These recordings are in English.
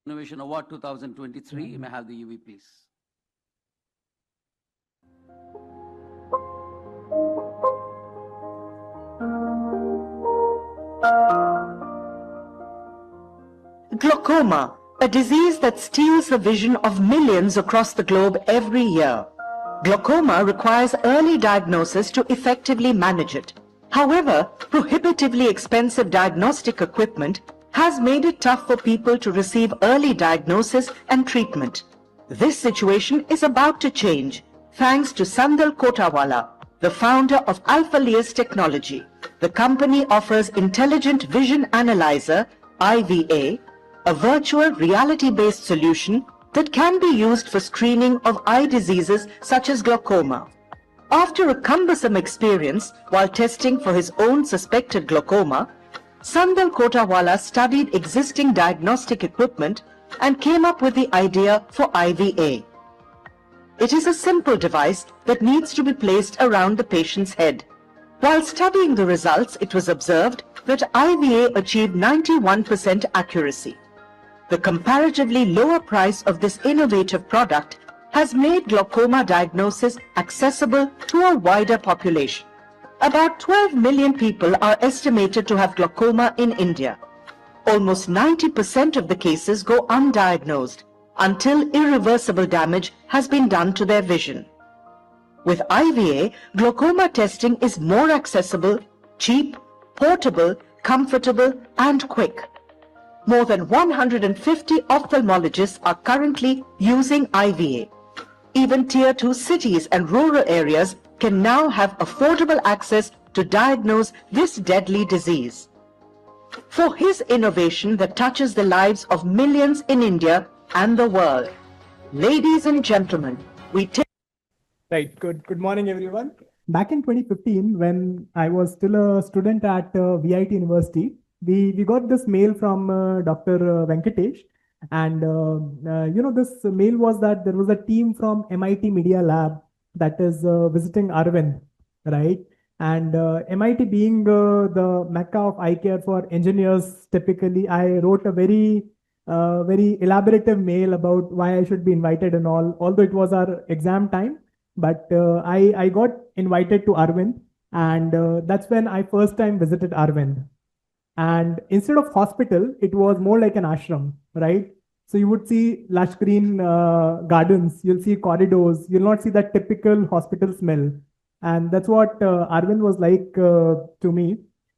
Innovation Award 2023. You may have the UV, please. Glaucoma, a disease that steals the vision of millions across the globe every year. Glaucoma requires early diagnosis to effectively manage it. However, prohibitively expensive diagnostic equipment has made it tough for people to receive early diagnosis and treatment. This situation is about to change thanks to Sandal Kotawala, the founder of Alfaleus technology. The company offers Intelligent Vision Analyzer, IVA, a virtual reality-based solution that can be used for screening of eye diseases such as glaucoma. After a cumbersome experience while testing for his own suspected glaucoma, Sandal Kotawala studied existing diagnostic equipment and came up with the idea for IVA. It is a simple device that needs to be placed around the patient's head. While studying the results, it was observed that IVA achieved 91% accuracy. The comparatively lower price of this innovative product has made glaucoma diagnosis accessible to a wider population. About 12 million people are estimated to have glaucoma in India. Almost 90% of the cases go undiagnosed until irreversible damage has been done to their vision. With IVA, glaucoma testing is more accessible, cheap, portable, comfortable, and quick. More than 150 ophthalmologists are currently using IVA. Even Tier 2 cities and rural areas can now have affordable access to diagnose this deadly disease. For his innovation that touches the lives of millions in India and the world, ladies and gentlemen, we take... Right. Good morning, everyone. Back in 2015, when I was still a student at VIT University, we got this mail from Dr. Venkatesh. And, this mail was that there was a team from MIT Media Lab that is visiting Arvind, right? And MIT being the mecca of eye care for engineers, typically, I wrote a very elaborative mail about why I should be invited and all, although it was our exam time. But I got invited to Arvind, and that's when I first time visited Arvind. And instead of hospital, it was more like an ashram, right? So you would see lush green gardens, you'll see corridors, you'll not see that typical hospital smell. And that's what Arvind was like to me.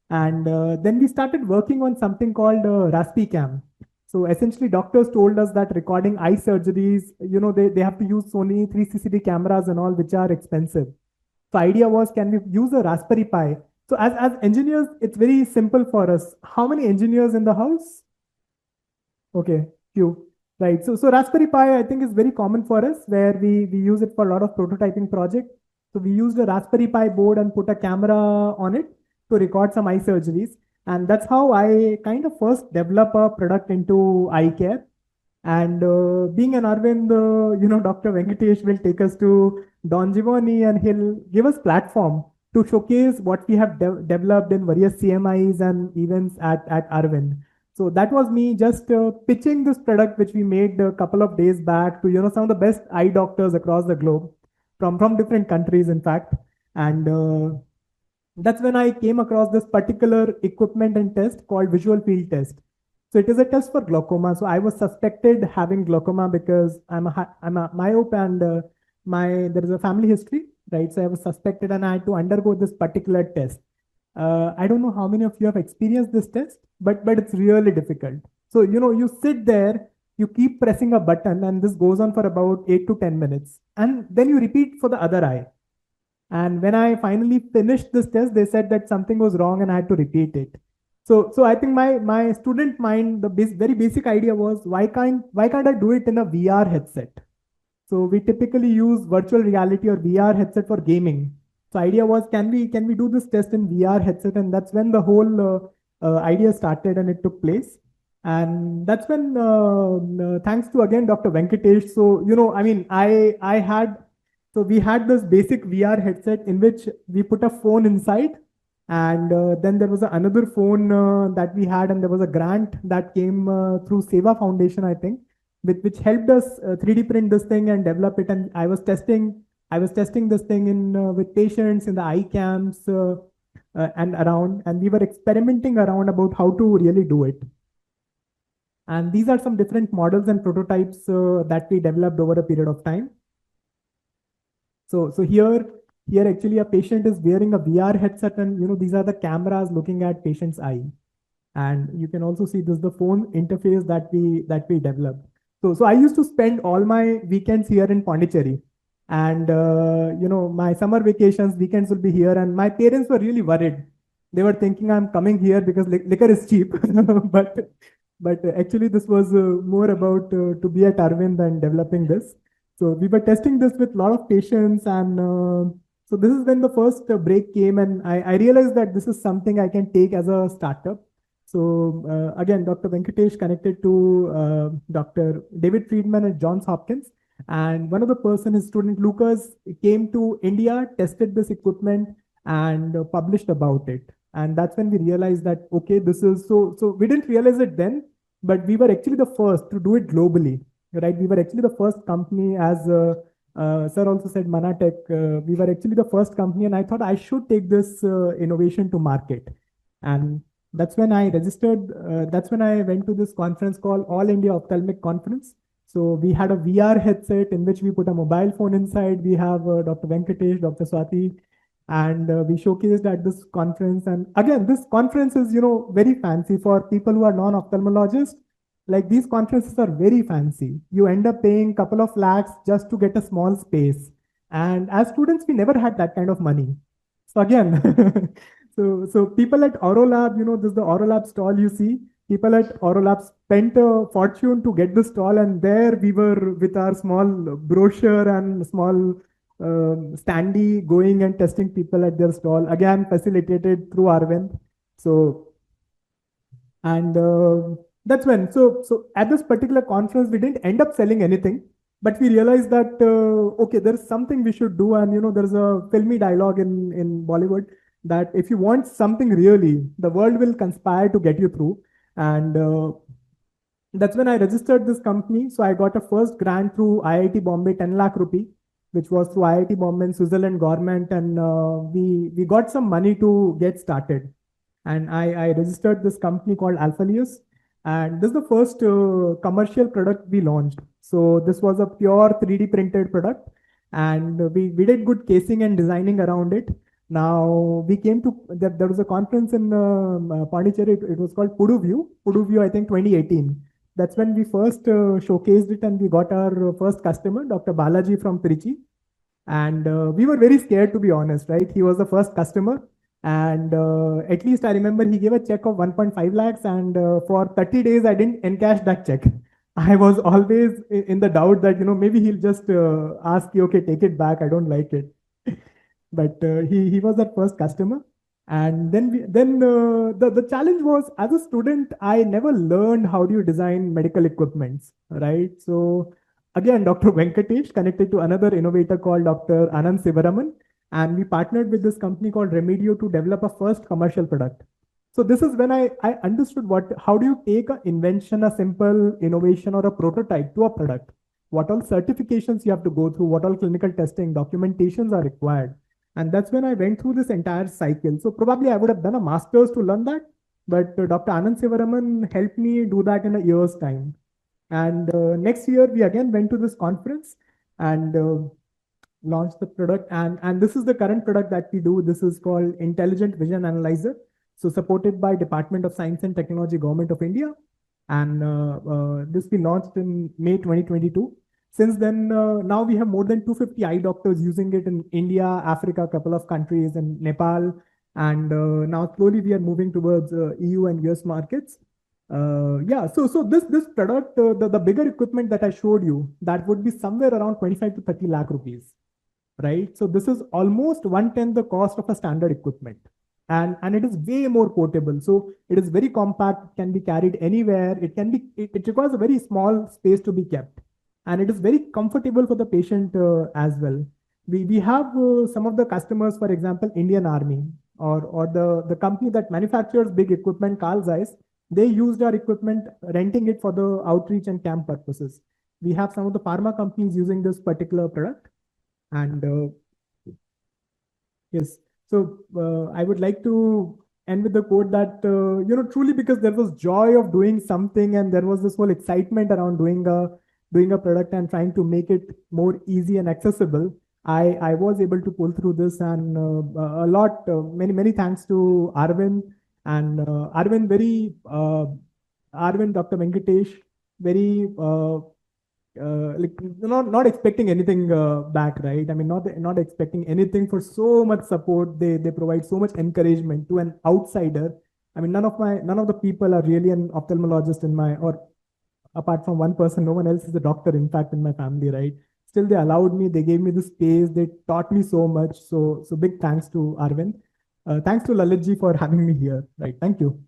And then we started working on something called Raspicam. So essentially, doctors told us that recording eye surgeries, they have to use Sony 360 cameras and all, which are expensive. So idea was, can we use a Raspberry Pi? So as engineers, it's very simple for us. How many engineers in the house? Okay, few. Right. So Raspberry Pi, I think, is very common for us, where we use it for a lot of prototyping projects. So we used a Raspberry Pi board and put a camera on it to record some eye surgeries. And that's how I kind of first develop a product into eye care. And being an Arvind, Dr. Venkatesh will take us to Don Giovanni, and he'll give us platform to showcase what we have developed in various CMIs and events at Arvind. So that was me just pitching this product, which we made a couple of days back to, some of the best eye doctors across the globe from different countries, in fact. And that's when I came across this particular equipment and test called visual field test. So it is a test for glaucoma. So I was suspected having glaucoma because I'm a myope, and there is a family history, right? So I was suspected and I had to undergo this particular test. I don't know how many of you have experienced this test, but it's really difficult. So, you sit there, you keep pressing a button, and this goes on for about 8 to 10 minutes. And then you repeat for the other eye. And when I finally finished this test, they said that something was wrong and I had to repeat it. So I think my student mind, the very basic idea was, why can't I do it in a VR headset? So we typically use virtual reality or VR headset for gaming. So idea was, can we do this test in VR headset? And that's when the whole idea started and it took place. And that's when, thanks to again Dr. Venkatesh. So we had this basic VR headset in which we put a phone inside, And then there was another phone that we had, and there was a grant that came through Seva Foundation, I think, which helped us 3D print this thing and develop it. And I was testing this thing in with patients in the eye camps and around, and we were experimenting around about how to really do it. And these are some different models and prototypes that we developed over a period of time. So here actually a patient is wearing a VR headset, and these are the cameras looking at patient's eye. And you can also see this is the phone interface that we developed. So I used to spend all my weekends here in Pondicherry. And my summer vacations, weekends will be here, and my parents were really worried. They were thinking I'm coming here because liquor is cheap. but actually this was more about to be at Arvind and developing this. So we were testing this with a lot of patients, and so this is when the first break came, and I realized that this is something I can take as a startup. So again, Dr. Venkatesh connected to Dr. David Friedman at Johns Hopkins, and one of the person, his student Lucas, came to India, tested this equipment, and published about it. And that's when we realized that, okay, this is so we didn't realize it then, but we were actually the first to do it globally, right? We were actually the first company, as Sir also said, Manatech, we were actually the first company, and I thought I should take this innovation to market. And that's when I registered, that's when I went to this conference called All India Ophthalmic Conference. So we had a VR headset in which we put a mobile phone inside. We have Dr. Venkatesh, Dr. Swati, and we showcased at this conference. And again, this conference is, very fancy for people who are non-ophthalmologists. Like, these conferences are very fancy. You end up paying a couple of lakhs just to get a small space. And as students, we never had that kind of money. So again, so people at Aurolab, this is the Aurolab stall you see. People at Aurolab spent a fortune to get the stall, and there we were with our small brochure and small standee going and testing people at their stall, again facilitated through Arvind. So, and that's when, so at this particular conference, we didn't end up selling anything, but we realized that, okay, there's something we should do. And, there's a filmy dialogue in Bollywood that if you want something really, the world will conspire to get you through. And that's when I registered this company. So I got a first grant through IIT Bombay, 10 lakh rupee, which was through IIT Bombay and Switzerland government. And we got some money to get started. And I registered this company called Alfaleus. And this is the first commercial product we launched. So this was a pure 3D printed product. And we did good casing and designing around it. Now we came to, there was a conference in Pondicherry. It was called Pudu View, I think 2018. That's when we first showcased it, and we got our first customer, Dr. Balaji from Trichy. And we were very scared, to be honest, right? He was the first customer. And at least I remember he gave a check of 1.5 lakhs, and for 30 days, I didn't encash that check. I was always in the doubt that, maybe he'll just ask you, okay, take it back. I don't like it. But he was that first customer. And then the challenge was, as a student, I never learned how do you design medical equipments, right? So again, Dr. Venkatesh connected to another innovator called Dr. Anand Sivaraman, and we partnered with this company called Remedio to develop a first commercial product. So this is when I understood how do you take an invention, a simple innovation or a prototype to a product? What all certifications you have to go through, what all clinical testing, documentations are required. And that's when I went through this entire cycle. So probably I would have done a master's to learn that, but Dr. Anand Sivaraman helped me do that in a year's time. And next year, we again went to this conference and launched the product. And this is the current product that we do. This is called Intelligent Vision Analyzer. So supported by Department of Science and Technology, Government of India. And this we launched in May 2022. Since then, now we have more than 250 eye doctors using it in India, Africa, a couple of countries, and Nepal. And now slowly we are moving towards EU and US markets. Yeah, so this product, the bigger equipment that I showed you, that would be somewhere around 25 to 30 lakh rupees, right? So this is almost 1/10 the cost of a standard equipment. And it is way more portable. So it is very compact, can be carried anywhere. It requires a very small space to be kept. And it is very comfortable for the patient as well. We have some of the customers, for example, Indian Army. or the company that manufactures big equipment, Carl Zeiss, they used our equipment, renting it for the outreach and camp purposes. We have some of the pharma companies using this particular product. And yes, so I would like to end with the quote that, truly because there was joy of doing something and there was this whole excitement around doing a product and trying to make it more easy and accessible. I was able to pull through this, and many thanks to Arvind and Arvind, Dr. Venkatesh, very not expecting anything back, right? I mean, not expecting anything for so much support. They provide so much encouragement to an outsider. I mean, none of the people are really an ophthalmologist or apart from one person, no one else is a doctor, in fact, in my family, right? Still, they allowed me, they gave me the space, they taught me so much. So big thanks to Arvind. Thanks to Lalitji for having me here, right? Thank you.